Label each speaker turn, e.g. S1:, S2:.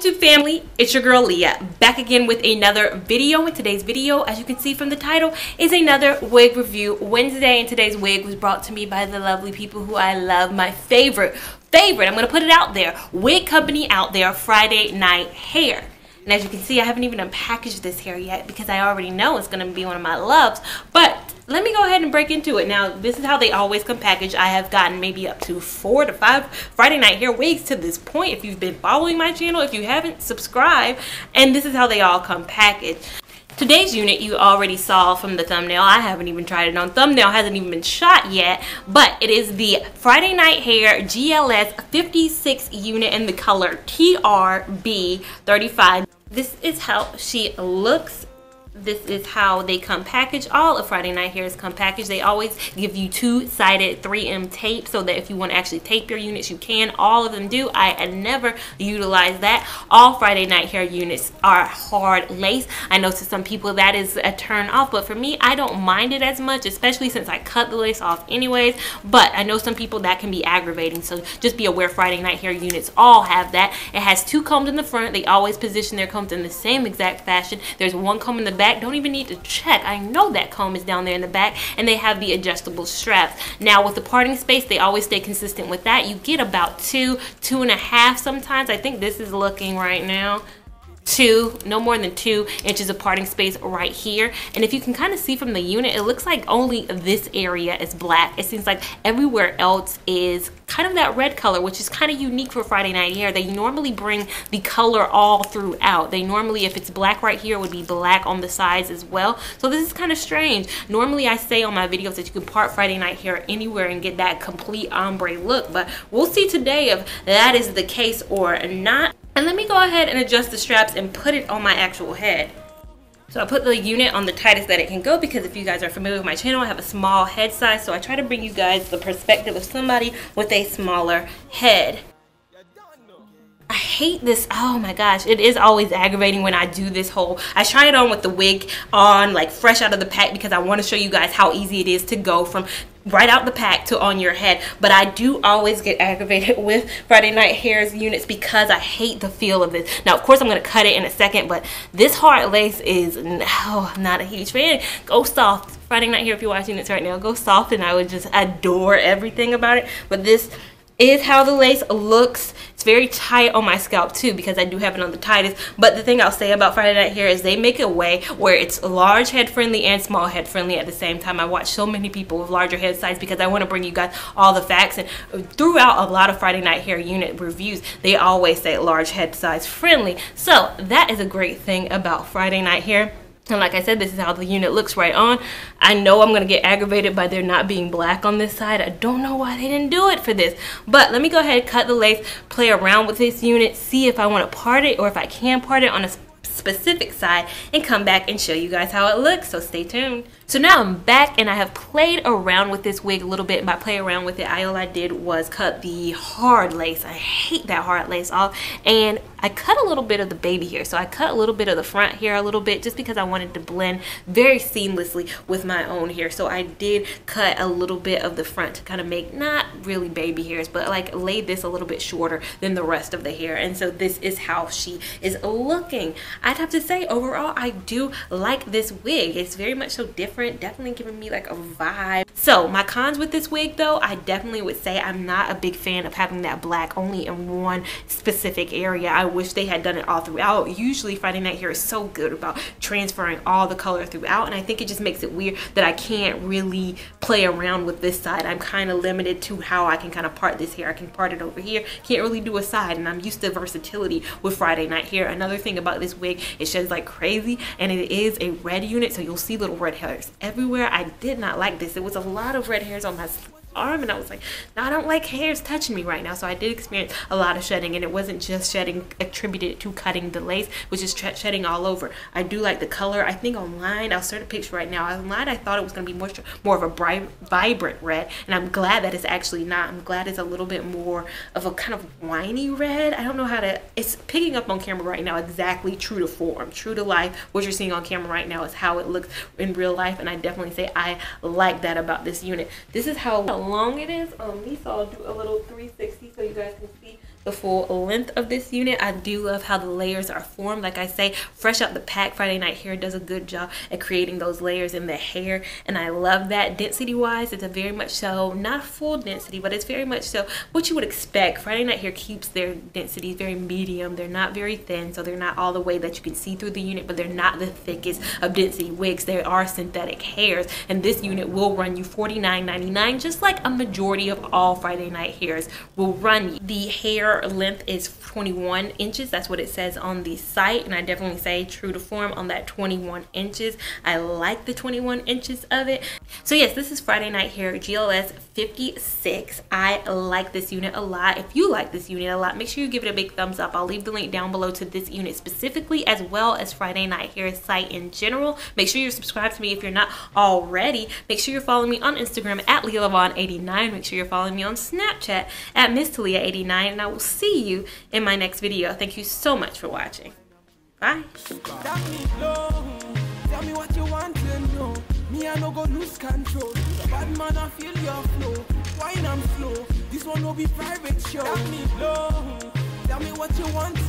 S1: YouTube family, it's your girl Leah, back again with another video. In today's video, as you can see from the title, is another wig review Wednesday, and today's wig was brought to me by the lovely people who I love. My favorite, I'm gonna put it out there, wig company out there, Friday Night Hair. And as you can see, I haven't even unpackaged this hair yet because I already know it's gonna be one of my loves, but let me go ahead and break into it. Now, this is how they always come packaged. I have gotten maybe up to 4 to 5 Friday Night Hair wigs to this point. If you've been following my channel, if you haven't, subscribe. And this is how they all come packaged. Today's unit you already saw from the thumbnail. I haven't even tried it on. Thumbnail hasn't even been shot yet, but it is the Friday Night Hair GLS 56 unit in the color TRB35. This is how she looks. This is how they come packaged. All of Friday Night Hairs come packaged. They always give you 2-sided 3M tape so that if you want to actually tape your units, you can. All of them do. I never utilize that. All Friday Night Hair units are hard lace. I know to some people that is a turn off, but for me, I don't mind it as much, especially since I cut the lace off anyways. But I know some people that can be aggravating, so just be aware Friday Night Hair units all have that. It has 2 combs in the front. They always position their combs in the same exact fashion. There's 1 comb in the back. Don't even need to check. I know that comb is down there in the back, and they have the adjustable straps. Now with the parting space, they always stay consistent with that. You get about 2.5 sometimes. I think this is looking right now 2, no more than 2 inches of parting space right here. And if you can kind of see from the unit, it looks like only this area is black. It seems like everywhere else is kind of that red color, which is kind of unique for Friday Night Hair. They normally bring the color all throughout. They normally, if it's black right here, it would be black on the sides as well. So this is kind of strange. Normally I say on my videos that you can part Friday Night Hair anywhere and get that complete ombre look, but we'll see today if that is the case or not. And let me go ahead and adjust the straps and put it on my actual head. So I put the unit on the tightest that it can go because if you guys are familiar with my channel, I have a small head size. So I try to bring you guys the perspective of somebody with a smaller head. I hate this. Oh my gosh, it is always aggravating when I do this whole, I try it on with the wig on like fresh out of the pack because I want to show you guys how easy it is to go from right out the pack to on your head. But I do always get aggravated with Friday Night Hair's units because I hate the feel of this. Now of course I'm going to cut it in a second, but this hard lace is, oh, I'm not a huge fan. Go soft. Friday Night Hair, if you're watching this right now, go soft, and I would just adore everything about it. But this is how the lace looks. It's very tight on my scalp too because I do have it on the tightest. But the thing I'll say about Friday Night Hair is they make a way where it's large head friendly and small head friendly at the same time. I watch so many people with larger head size because I want to bring you guys all the facts, and throughout a lot of Friday Night Hair unit reviews they always say large head size friendly. So that is a great thing about Friday Night Hair. And like I said, this is how the unit looks right on. I know I'm going to get aggravated by there not being black on this side. I don't know why they didn't do it for this. But let me go ahead, cut the lace, play around with this unit, see if I want to part it or if I can part it on a specific side, and come back and show you guys how it looks. So stay tuned. So now I'm back and I have played around with this wig a little bit. And by play around with it, all I did was cut the hard lace. I hate that hard lace off, and I cut a little bit of the baby hair. So I cut a little bit of the front hair a little bit just because I wanted to blend very seamlessly with my own hair. So I did cut a little bit of the front to kind of make not really baby hairs, but like lay this a little bit shorter than the rest of the hair. And so this is how she is looking. I'd have to say overall I do like this wig. It's very much so different, definitely giving me like a vibe. So my cons with this wig though, I definitely would say I'm not a big fan of having that black only in one specific area. I wish they had done it all throughout. Usually Friday Night Hair is so good about transferring all the color throughout, and I think it just makes it weird that I can't really play around with this side. I'm kind of limited to how I can kind of part this hair. I can part it over here, can't really do a side, and I'm used to versatility with Friday Night Hair. Another thing about this wig, it sheds like crazy, and it is a red unit, so you'll see little red hairs everywhere. I did not like this. It was a lot of red hairs on my arm, and I was like, no, I don't like hairs touching me right now. So I did experience a lot of shedding, and it wasn't just shedding attributed to cutting the lace, which is shedding all over. I do like the color. I think online, I'll start a picture right now. Online I thought it was going to be more of a bright, vibrant red, and I'm glad that it's actually not. I'm glad it's a little bit more of a kind of whiny red. I don't know how to, it's picking up on camera right now exactly true to form, true to life. What you're seeing on camera right now is how it looks in real life, and I definitely say I like that about this unit. This is how long it is. So I'll do a little 360 so you guys can see the full length of this unit. I do love how the layers are formed. Like I say, fresh out the pack, Friday Night Hair does a good job at creating those layers in the hair, and I love that. Density wise, it's a very much so, not full density, but it's very much so what you would expect. Friday Night Hair keeps their densities very medium. They're not very thin, so they're not all the way that you can see through the unit, but they're not the thickest of density wigs. They are synthetic hairs, and this unit will run you $49.99, just like a majority of all Friday Night Hairs will run you. The hair length is 21 inches. That's what it says on the site, and I definitely say true to form on that 21 inches. I like the 21 inches of it. So yes, this is Friday Night Hair GLS 56. I like this unit a lot. If you like this unit a lot, make sure you give it a big thumbs up. I'll leave the link down below to this unit specifically, as well as Friday Night Hair's site in general. Make sure you're subscribed to me if you're not already. Make sure you're following me on Instagram at Lia Lavon 89. Make sure you're following me on Snapchat at Miss Talia 89, and I will see you in my next video. Thank you so much for watching. Bye.
S2: Tell me what you want to know. Me, I no go lose control. The bad man, I feel your flow. Wine and flow. This one will be private show. Tell me what you want to know.